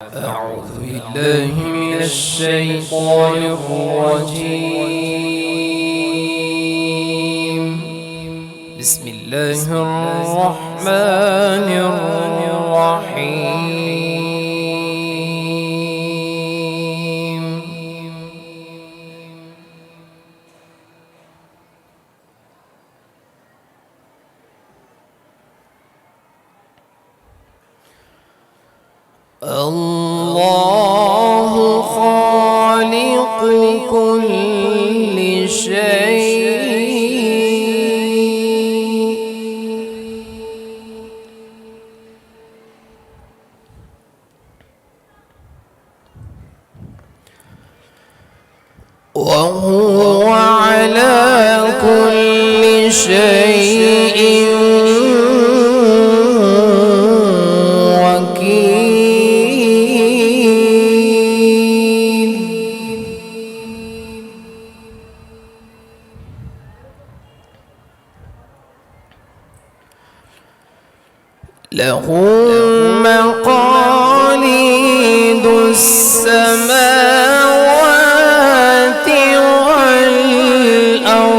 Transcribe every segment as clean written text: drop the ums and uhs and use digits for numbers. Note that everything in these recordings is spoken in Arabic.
أعوذ بالله من الشيطان الرجيم. بسم الله الرحمن الرحيم. الله خالق كل شيء وهو على كل شيء له مقاليد السماوات والأرض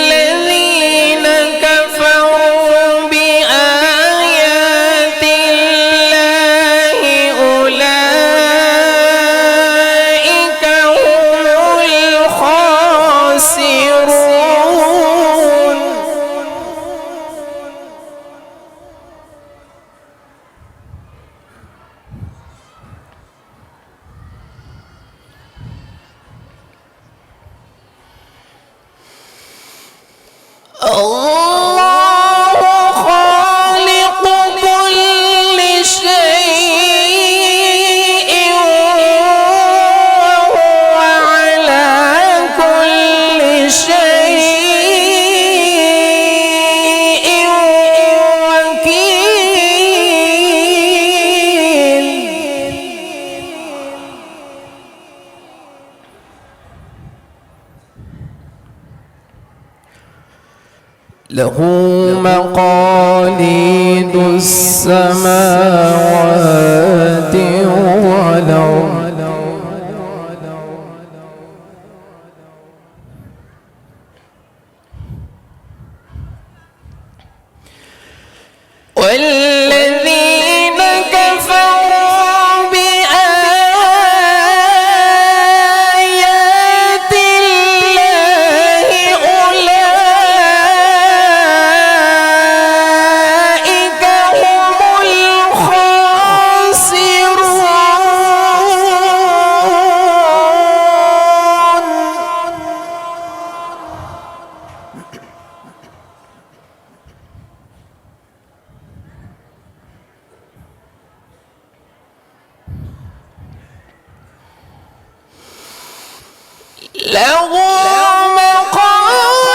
والذين كفروا بآيات الله أولئك هم الخاسرون. الله خالق كل شيء وهو على كل شيء وكيل. له مقاليد السماوات والأرض والذين كفروا بآيات الله أولئك هم الخاسرون. له مقاليد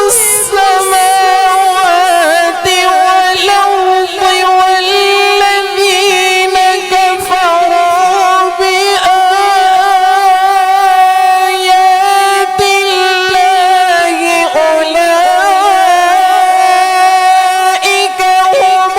السماوات والأرض والذين كفروا بآيات الله أولئك هم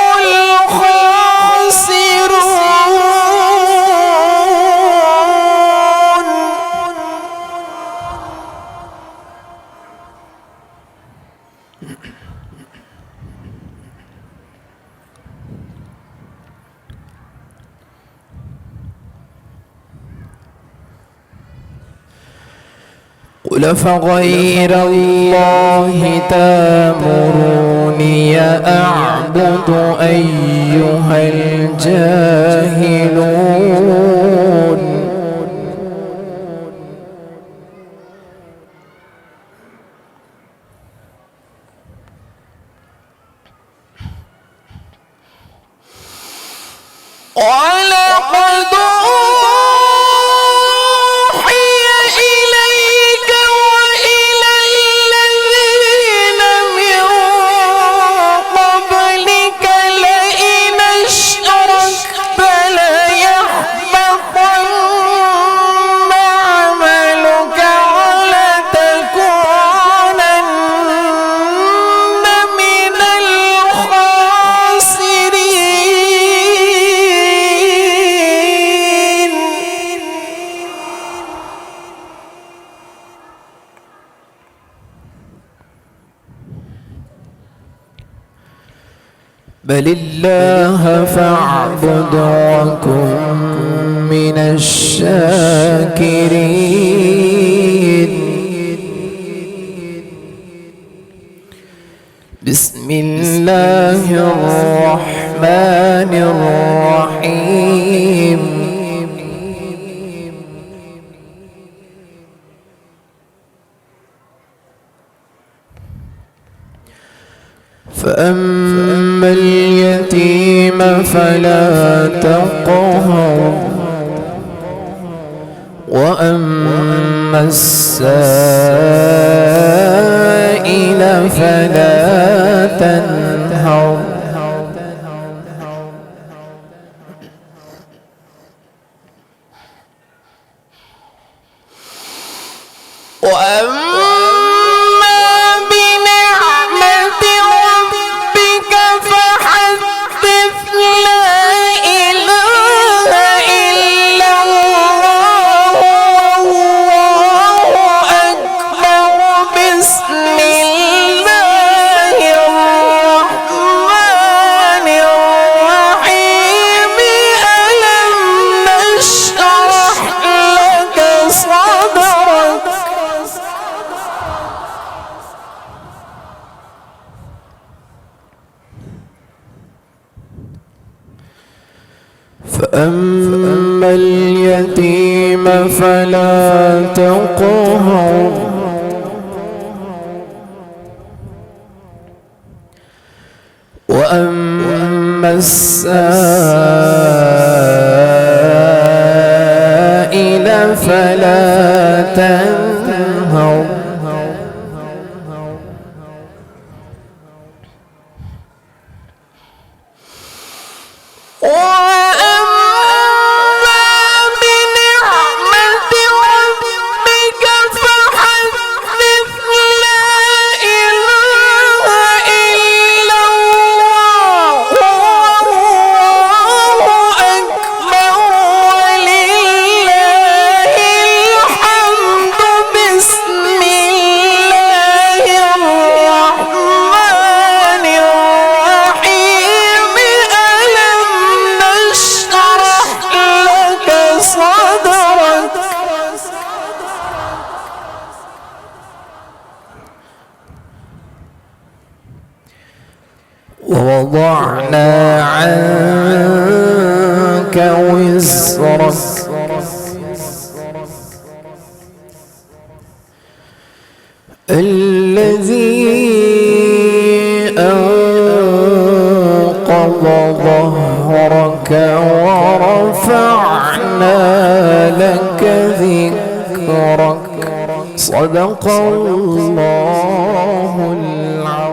قل فغير الله تأمروني أعبد أيها الجاهلون. ولقد أوحي إليك وإلى الذين من قبلك لئن أشركت ليحبطن بل الله فاعبد وكن من الشاكرين. بسم الله الرحمن الرحيم. فأما اليتيم فلا تقهر وأما السائل فلا تنهر. فأما اليتيم فلا تقهر وأما السائل فلا تنهر. ووضعنا عنك وزرك الذي أنقض ظهرك ورفعنا لك ذكرك. صدق الله العظيم.